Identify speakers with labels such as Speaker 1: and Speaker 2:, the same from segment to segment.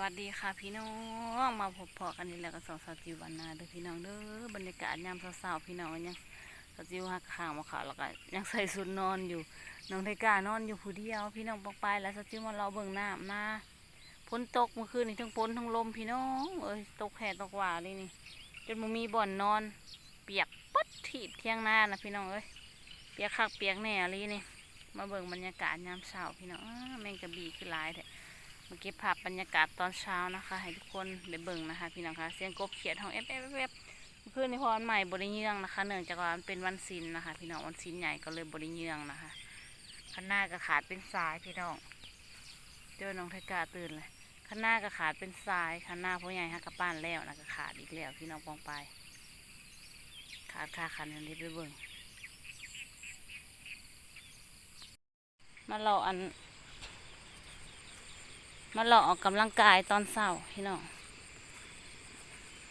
Speaker 1: วัสดีค่ะพี่น้องมาพบพอกันนี่แหละกับสาวจิววันนาเด้อพี่น้องเด้อบรรยากาศยามเช้าๆพี่น้องยังสาวจิวหักข้างมาขาวแล้วก็ยังใส่ชุดนอนอยู่น้องไทกานอนอยู่ผู้เดียวพี่น้องปองไปแล้วสาวจิวมาเราเบิ่งน้ำนะฝนตกเมื่อคืนนี่ทั้งฝนทั้งลมพี่น้องเอ้ยตกแห่ตกหว่าเลยนี่จนมันมีบ่อนนอนเปียกปั๊ดถีบเที่ยงหน้านะพี่น้องเอ้ยเปียกคักเปียกแน่เลยนี่มาเบิ่งบรรยากาศยามเช้าพี่น้องแมงกะบี่คือหลายแท้มาเก็บภาพบรรยากาศตอนเช้านะคะให้ทุกคนได้เบิ่งนะคะพี่น้องคะเสียงกบเขียดของเอฟเพื่อนในพรใหม่บริเยืองนะคะเนื่องจากว่ามันเป็นวันศิลนะคะพี่น้องวันศิลใหญ่ก็เลยบริเยืองนะคะข้างหน้าก็ขาดเป็นสายพี่น้องเจอน้องไทกาตื่นเลยข้างหน้าก็ขาดเป็นสายข้างหน้าพ่อใหญ่ฮักกับป้านแล้วนะก็ขาดอีกแล้วพี่น้องปองไปขาดค่าคันนี้ไปเบิ่งมาเราออกกำลังกายตอนเช้าพี่น้อง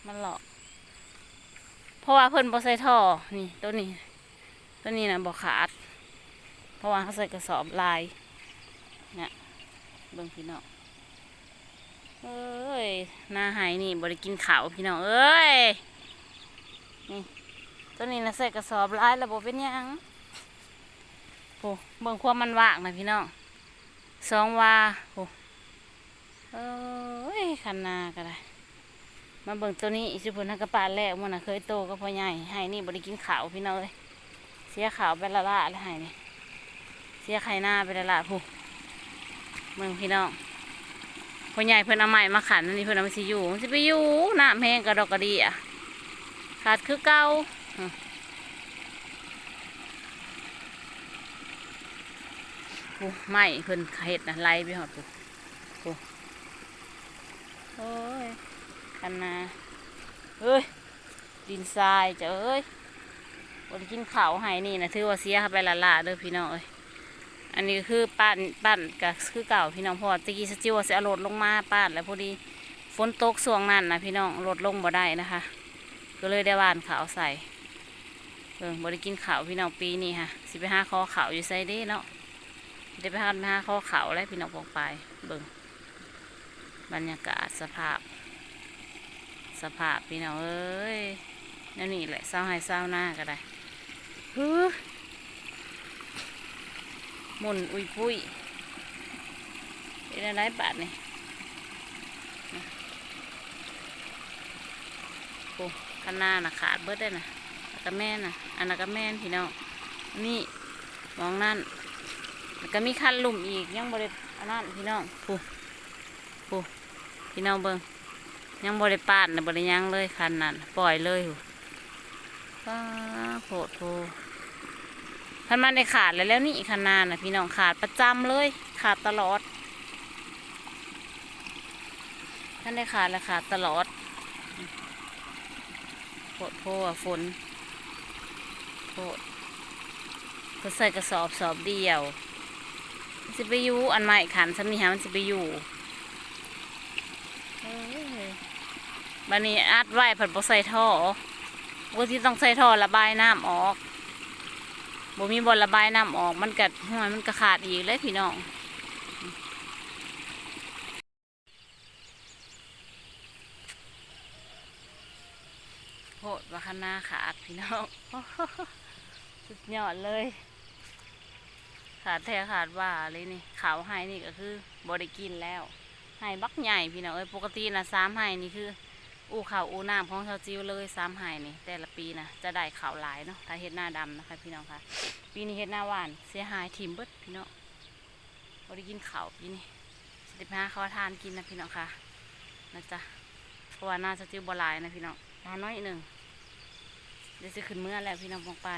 Speaker 1: มาหลอกเพราะว่าเพิ่นบ่ใส่ท่อนี่ตัวนี้นะบ่ขาดเพราะว่าเขาใส่กระสอบลายเนี่ยเบิ่งพี่น้องเอ้ยหน้าหายนี่บ่ได้กินข้าวพี่น้องเอ้ยนี่ตัวนี้นะใส่กระสอบลายแล้วบ่เป็นหยังโอ้เบิ่งความมันว่างนะพี่น้อง2 วาโอ้เอ้ยคันนาก็ได้มาเบิ่งตัวนี้สิเพิ่นฮักกะปานแล้วมันน่ะเคยโตก็พ่อใหญ่ให้นี่บ่ได้กินข้าวพี่น้องเอ้ยเสียข้าวไปละแล้วให้นี่เสียไข่หน้าไปละผู้เมืองพี่น้องพ่อใหญ่เพิ่นเอาไม้มาขันนี่เพิ่นเอามาสิอยู่มันสิไปอยู่น้ำแห้งกระดอกกระดีอ่ะขาดคือเก่าผู้ไม้เพิ่นเฮ็ดนะไล่ไปหอดผู้โอ้ยคันนาเอ้ยดินทรายจะเอ้ยบนกินข้าวให้นี่นะถือว่าเสียไปละเด้อพี่น้องเอ้ยอันนี้คือปั้นก็คือเก่าพี่น้องพอตะกี้สจิวเสียรถลงมาปั้นแล้วพอดีฝนตกส่วงนั้นนะพี่น้องรถลงบ่ได้นะคะก็เลยได้หว่านข้าวใส่บริกินข้าวพี่น้องปีนี้ค่ะสิไปหาข้อข้าวอยู่ไซเด้เนาะได้ไปหาข้อข้าวแล้วพี่น้องปองไปเบิ่งบรรยากาศสภาพพี่น้องเอ้ยนี่แหละเศร้าให้เศร้าหน้าก็ได้หมุนอุยปุ้ยเป็นอะไรบาทนี่โอ้ข้างหน้าน่ะขาดเบิดได้น่ะกระแม่นน่ะอันนั้นกระแม่นพี่น้องนี่มองนั่นแล้วก็มีคันลุ่มอีกยังบริอันนั้นพี่น้องผู้พี่น้องเบิ้งยังบริปาดนะบริยังเลยคันนั้นปล่อยเลยป้าโผล่โผคันมันได้ขาดแล้วนี่คันนานนะพี่น้องขาดประจำเลยขาดตลอดท่านได้ขาดแล้วขาดตลอดโผล่ฝนโผล่ก็ใส่กระสอบเดียวมันจะไปอยู่อันใหม่ขันสามีฮะมันจะไปอยู่บันนี้อัดไว้ผัดบใส่ท่อปกติต้องใส่ท่อระบายน้ำออกบ่มีบอลระบายน้ำออกมันกัดห้วยมันกระขาดอีกเลยพี่น้องโหดว่าข้างหน้าขาดพี่น้องสุดยอดเลยขาดแท้ขาดว่าเลยนี่ขาวให้นี่ก็คือบริกินแล้วให้บักใหญ่พี่น้องปกตินะ3 ให้นี่คืออูข่าวอูน้ำของชาวจิวเลย3 ให้นี่แต่ละปีนะจะได้ข่าวหลายเนาะถ้าเฮ็ดหน้าดำนะคะพี่น้องค่ะปีนี้เฮ็ดหน้าหวานเสียหายทีมเบิดพี่น้องบริกินข่าวปีนี้สิบห้าเขาทานกินนะพี่น้องค่ะนะจ๊ะเพราะว่าหน้าชาวจิวบ่หลายนะพี่น้องหน้าน้อยหนึ่งเดี๋ยวจะขึ้นเมื่อแล้วพี่น้องมองไป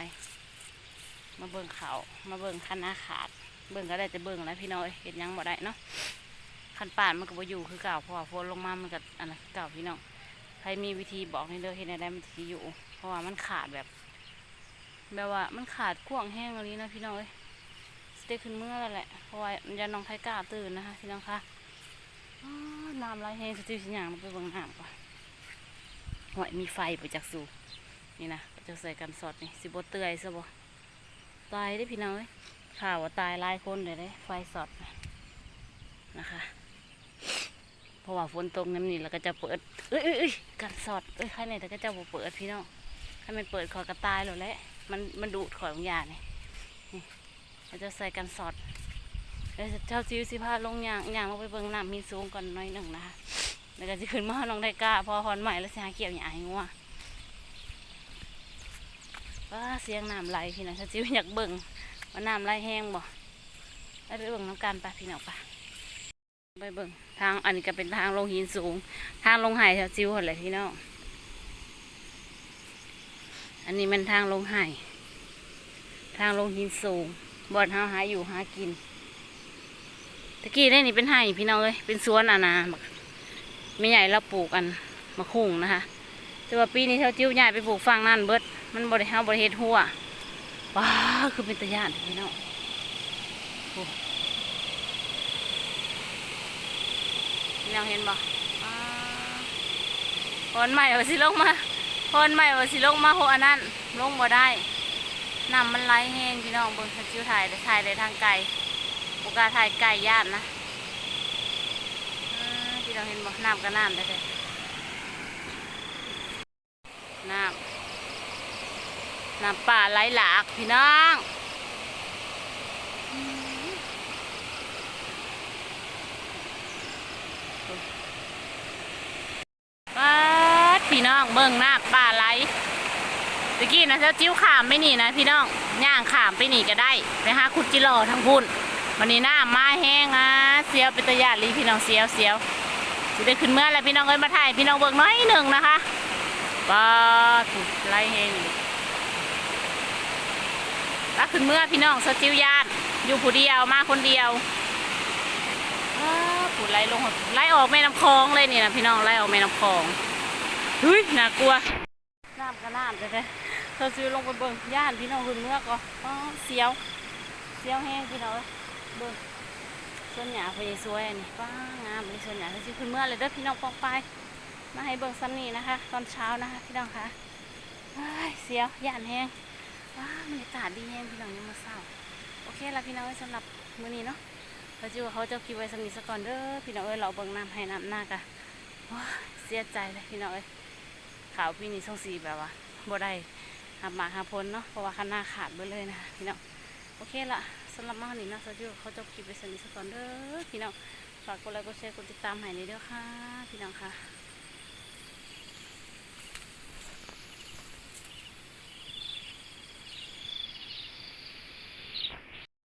Speaker 1: มาเบิ่งเขามาเบิ่งคันหน้าขาดเบิ่งก็ได้แต่เบิ่งแล้วพี่น้องเห็นยังบ่ได้เนาะคันป่านมันก็บ่อยู่คือเก่าเพราะว่าฝนลงมามันก็อันนั้นเก่าพี่น้องใครมีวิธีบอกให้เด้อเห็นได้มันที่อยู่เพราะว่ามันขาดแบบว่ามันขาดข่วงแห้งอะไรนะพี่น้องสเต็กขึ้นเมื่อแล้วแหละเพราะว่ายันน้องไทก้าตื่นนะคะพี่น้องคะน้ำไหลแห้งสติวสิหยางไปเบิ่งน้ำก่อนหอยมีไฟไปจากสู่นี่นะจะใส่กันสดนี่สิบเตื่อยซะบ่ตายได้พี่น้องข่าวว่าตายหลายคนเลยได้ไฟสดนะคะ เพราะว่าฝนตกน้ำนี่แล้วก็จะเปิดเอ้ยกันสอดใครในแต่ก็จะบ่เปิดพี่น้องถ้ามันเปิดขอยกระตายแล้วแหละมันดูดข่อยบางอย่างนี่เราจะใส่กันสอดแล้วเจ้าซิวสิพาลงย่างลงไปเบิ่งน้ำมีสูงก่อนหน่อยหนึ่งนะคะแล้วก็จะขึ้นมาน้องได้กล้าพอฮอนใหม่แล้วสิหาเกี่ยวหยาให้งัวว้าเสียงน้ำไหลพี่น้องเจ้าซิวอยากเบิ่งว่าน้ำไหลแห้งบ่ไปเบิ่งน้ำกันไปพี่น้องไปเบิ่งทางอันนี้ก็เป็นทางลงหินสูงทางลงไห่เจ้าซิวหมดเลยพี่น้องอันนี้มันทางลงไห่ทางลงหินสูงบ่อนเฮาหาอยู่หากินตะกี้ได้นี่เป็นไห่พี่น้องเลยเป็นสวนอาณาไม่ใหญ่เราปลูกอันมะคุ้งนะคะแต่ว่าปีนี้เท่าจิ้วใหญ่ไปปลูกฟางนั่นเบิดมันบริเฮาบริเฮ็ดหัวว้าคือเป็นตะย่านพี่น้องพี่น้องเห็นบ่คนใหม่ว่าสิลงมาคนใหม่ว่าสิลงมาโหอันนั้นลงบ่ได้น้ำมันไหลแห้งพี่น้องเบิ่งจิ้วถ่ายได้ทางไกลโอกาสถ่ายไก่ย่านนะพี่เราเห็นบ่น้ำก็น้ำได้เลยน้ำป่าไหลหลากพี่น้องพี่น้องเบิ่งน้ำป่าไหลตะกี้นะเจ้าจิ้วขามไปนี่นะพี่น้องย่างขามไปนี่ก็ได้ไปหาขุดจิโร่ทั้งพุ่นวันนี้น้ำมาแห้งเสียวเป็นตะยาลีพี่น้องเสียวสิได้ขึ้นเมื่อแล้วพี่น้องเอ้ยมาถ่ายพี่น้องเบิ่งน้อยหนึ่งนะคะป้าถูกไล่แห้งแล้วขึ้นเมื่อพี่น้องเจ้าจิ้วยานอยู่ผู้เดียวมาคนเดียวผูดไล่ลงไล่ออกแม่น้ำคลองเลยนี่นะพี่น้องไล่ออกแม่น้ำคลองเฮ้ยน่ากลัวน้ำก็น้ำเลยเธอซื้อลงไปเบิ่งย่านพี่น้องขึ้นเมื่อก็เสียวแห้งพี่น้องเบิ่งส่วนหยาไปสวยนี่ป้างามเลยส่วนหยาเธอซื้อขึ้นเมื่อเลยเด้อพี่น้องปองไปมาให้เบิ่งซ้ำนี่นะคะตอนเช้านะคะพี่น้องคะเสียวย่านแห้งบรรยากาศดีแห้งพี่น้องยังมาเศร้าโอเคละพี่น้องสำหรับมื้อนี้เนาะเขาจะคิดไว้สักนิดสักก่อนเด้อพี่น้องเราเบิ่งน้ำให้น้ำหน้ากะเสียใจเลยพี่น้องขาวพี่นี่ส่งสีแบบว่าบ่ได้หับหมากหับพ้นเนาะเพราะว่าข้างหน้าขาดไปเลยนะพี่น้องโอเคละสำหรับมื้อนี้เนาะเขาจะคิดไว้สักนิดสักก่อนเด้อพี่น้องฝากกดไลค์กดแชร์กดติดตามให้ในเด้อค่ะพี่น้องค่ะ